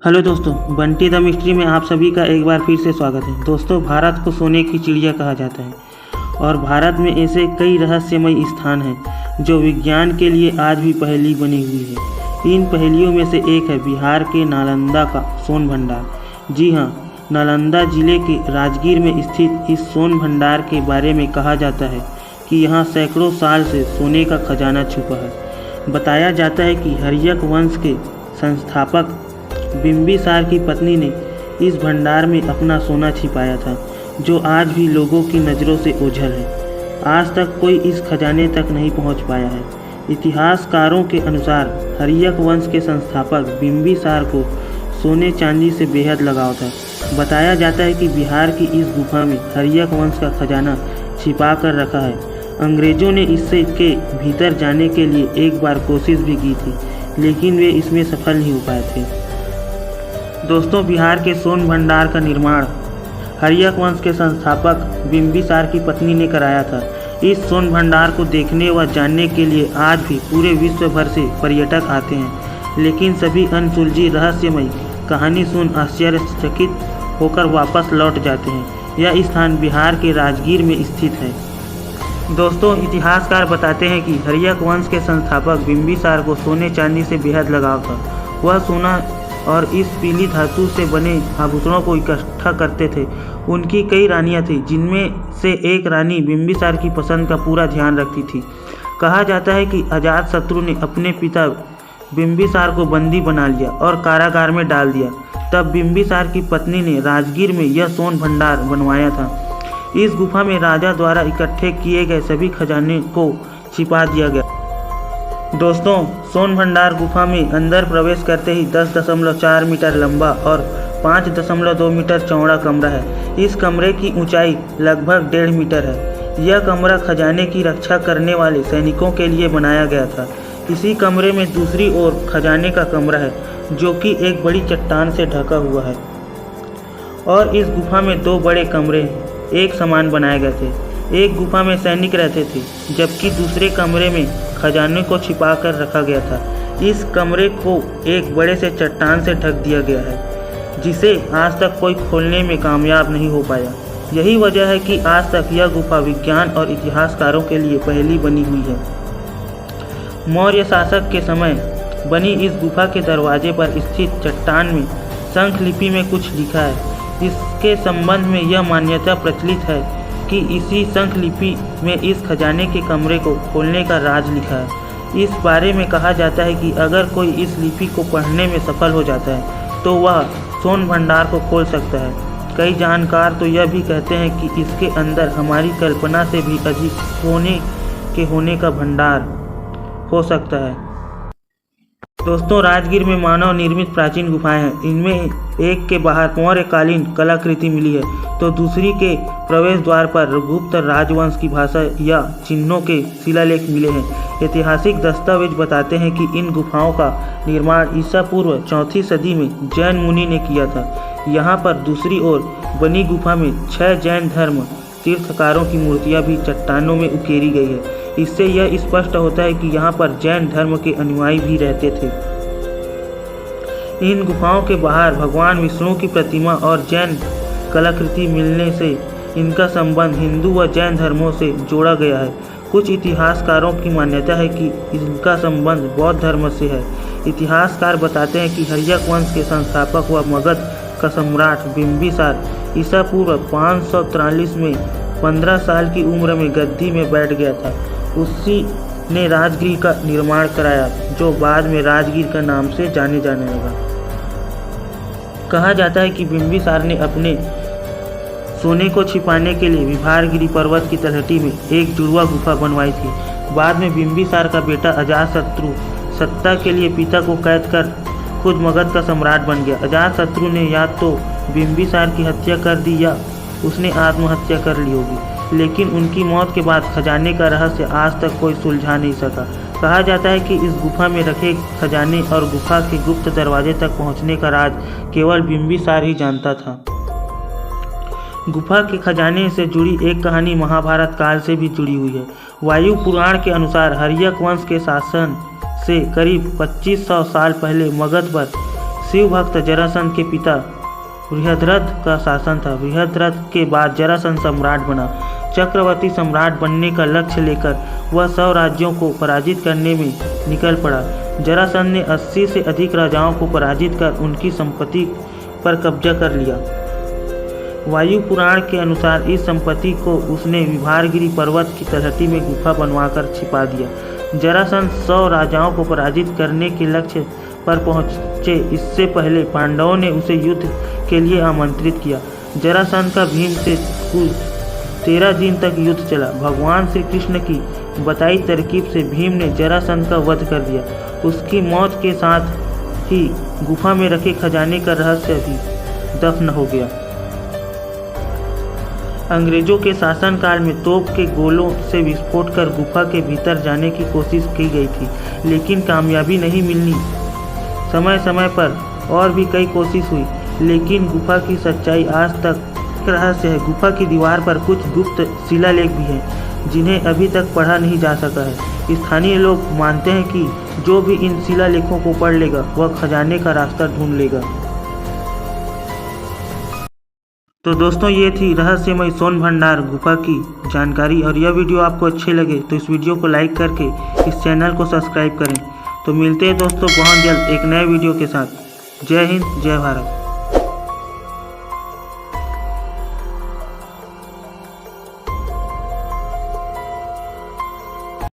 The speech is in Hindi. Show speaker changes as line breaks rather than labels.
हेलो दोस्तों, बंटी द मिस्ट्री में आप सभी का एक बार फिर से स्वागत है। दोस्तों, भारत को सोने की चिड़िया कहा जाता है और भारत में ऐसे कई रहस्यमय स्थान हैं जो विज्ञान के लिए आज भी पहेली बनी हुई है। इन पहेलियों में से एक है बिहार के नालंदा का सोन भंडार। जी हाँ, नालंदा जिले के राजगीर में स्थित इस सोन भंडार के बारे में कहा जाता है कि यहाँ सैकड़ों साल से सोने का खजाना छुपा है। बताया जाता है कि हर्यक वंश के संस्थापक बिंबिसार की पत्नी ने इस भंडार में अपना सोना छिपाया था, जो आज भी लोगों की नज़रों से ओझल है। आज तक कोई इस खजाने तक नहीं पहुंच पाया है। इतिहासकारों के अनुसार हर्यक वंश के संस्थापक बिंबिसार को सोने चांदी से बेहद लगाव था। बताया जाता है कि बिहार की इस गुफा में हर्यक वंश का खजाना छिपा कर रखा है। अंग्रेज़ों ने इससे के भीतर जाने के लिए एक बार कोशिश भी की थी, लेकिन वे इसमें सफल नहीं हो पाए थे। दोस्तों, बिहार के सोन भंडार का निर्माण हर्यक वंश के संस्थापक बिंबिसार की पत्नी ने कराया था। इस सोन भंडार को देखने व जानने के लिए आज भी पूरे विश्व भर से पर्यटक आते हैं, लेकिन सभी अनसुलझी रहस्यमय कहानी सुन आश्चर्यचकित होकर वापस लौट जाते हैं। यह स्थान बिहार के राजगीर में स्थित है। दोस्तों, इतिहासकार बताते हैं कि हर्यक वंश के संस्थापक बिंबिसार को सोने चांदी से बेहद लगाव था। वह सोना और इस पीली धातु से बने आभूषणों को इकट्ठा करते थे। उनकी कई रानियां थीं, जिनमें से एक रानी बिंबिसार की पसंद का पूरा ध्यान रखती थी। कहा जाता है कि अजातशत्रु ने अपने पिता बिंबिसार को बंदी बना लिया और कारागार में डाल दिया। तब बिंबिसार की पत्नी ने राजगीर में यह सोन भंडार बनवाया था। इस गुफा में राजा द्वारा इकट्ठे किए गए सभी खजाने को छिपा दिया गया। दोस्तों, सोन भंडार गुफा में अंदर प्रवेश करते ही 10.4 मीटर लंबा और 5.2 मीटर चौड़ा कमरा है। इस कमरे की ऊंचाई लगभग 1.5 मीटर है। यह कमरा खजाने की रक्षा करने वाले सैनिकों के लिए बनाया गया था। इसी कमरे में दूसरी ओर खजाने का कमरा है, जो कि एक बड़ी चट्टान से ढका हुआ है। और इस गुफा में 2 बड़े कमरे एक समान बनाए गए थे। एक गुफा में सैनिक रहते थे, जबकि दूसरे कमरे में खजाने को छिपा कर रखा गया था। इस कमरे को एक बड़े से चट्टान से ढक दिया गया है, जिसे आज तक कोई खोलने में कामयाब नहीं हो पाया। यही वजह है कि आज तक यह गुफा विज्ञान और इतिहासकारों के लिए पहेली बनी हुई है। मौर्य शासक के समय बनी इस गुफा के दरवाजे पर स्थित चट्टान में शंख लिपि में कुछ लिखा है। इसके संबंध में यह मान्यता प्रचलित है कि इसी शंख लिपि में इस खजाने के कमरे को खोलने का राज लिखा है। इस बारे में कहा जाता है कि अगर कोई इस लिपि को पढ़ने में सफल हो जाता है तो वह सोन भंडार को खोल सकता है। कई जानकार तो यह भी कहते हैं कि इसके अंदर हमारी कल्पना से भी अधिक होने का भंडार हो सकता है। दोस्तों, राजगीर में मानव निर्मित प्राचीन गुफाएं हैं। इनमें एक के बाहर मौर्यकालीन कलाकृति मिली है, तो दूसरी के प्रवेश द्वार पर गुप्त राजवंश की भाषा या चिन्हों के शिलालेख मिले हैं। ऐतिहासिक दस्तावेज बताते हैं कि इन गुफाओं का निर्माण ईसा पूर्व 4वीं सदी में जैन मुनि ने किया था। यहाँ पर दूसरी ओर बनी गुफा में 6 जैन धर्म तीर्थकारों की मूर्तियाँ भी चट्टानों में उकेरी गई है। इससे यह स्पष्ट होता है कि यहाँ पर जैन धर्म के अनुयायी भी रहते थे। इन गुफाओं के बाहर भगवान विष्णु की प्रतिमा और जैन कलाकृति मिलने से इनका संबंध हिंदू व जैन धर्मों से जोड़ा गया है। कुछ इतिहासकारों की मान्यता है कि इनका संबंध बौद्ध धर्म से है। इतिहासकार बताते हैं कि हर्यक वंश के संस्थापक व मगध का सम्राट बिंबिसार ईसा पूर्व 543 में 15 साल की उम्र में गद्दी में बैठ गया था। उसी ने राजगीर का निर्माण कराया, जो बाद में राजगीर का नाम से जाने लगा। कहा जाता है कि बिंबिसार ने अपने सोने को छिपाने के लिए विहारगिरी पर्वत की तलहटी में एक जुड़वा गुफा बनवाई थी। बाद में बिंबिसार का बेटा अजातशत्रु सत्ता के लिए पिता को कैद कर खुद मगध का सम्राट बन गया। अजातशत्रु ने या तो बिंबिसार की हत्या कर दी या उसने आत्महत्या कर ली होगी, लेकिन उनकी मौत के बाद खजाने का रहस्य आज तक कोई सुलझा नहीं सका। कहा जाता है कि इस गुफा में रखे खजाने और गुफा के गुप्त दरवाजे तक पहुंचने का राज केवल बिंबिसार ही जानता था। गुफा के खजाने से जुड़ी एक कहानी महाभारत काल से भी जुड़ी हुई है। वायु पुराण के अनुसार हर्यक वंश के शासन से करीब 2500 साल पहले मगध पर शिव भक्त जरासंध के पिता बृहद्रथ का शासन था। बृहद्रथ के बाद जरासंध सम्राट बना। चक्रवर्ती सम्राट बनने का लक्ष्य लेकर वह 100 राज्यों को पराजित करने में निकल पड़ा। जरासंध ने 80 से अधिक राजाओं को पराजित कर उनकी संपत्ति पर कब्जा कर लिया। वायु पुराण के अनुसार इस संपत्ति को उसने विभारगिरी पर्वत की तलहटी में गुफा बनवाकर छिपा दिया। जरासंध 100 राजाओं को पराजित करने के लक्ष्य पर पहुंचे इससे पहले पांडवों ने उसे युद्ध के लिए आमंत्रित किया। जरासंध का भीम से कुल 13 दिन तक युद्ध चला। भगवान श्री कृष्ण की बताई तरकीब से भीम ने जरासंध का वध कर दिया। उसकी मौत के साथ ही गुफा में रखे खजाने का रहस्य भी दफन हो गया। अंग्रेजों के शासनकाल में तोप के गोलों से विस्फोट कर गुफा के भीतर जाने की कोशिश की गई थी, लेकिन कामयाबी नहीं मिलनी। समय समय पर और भी कई कोशिश हुई, लेकिन गुफा की सच्चाई आज तक रहस्य है। गुफा की दीवार पर कुछ गुप्त शिलालेख भी हैं, जिन्हें अभी तक पढ़ा नहीं जा सका है। स्थानीय लोग मानते हैं कि जो भी इन शिलालेखों को पढ़ लेगा वह खजाने का रास्ता ढूंढ लेगा। तो दोस्तों, ये थी रहस्यमय सोन भंडार गुफा की जानकारी। और यह वीडियो आपको अच्छे लगे तो इस वीडियो को लाइक करके इस चैनल को सब्सक्राइब करें। तो मिलते हैं दोस्तों बहुत जल्द एक नए वीडियो के साथ। जय हिंद, जय भारत।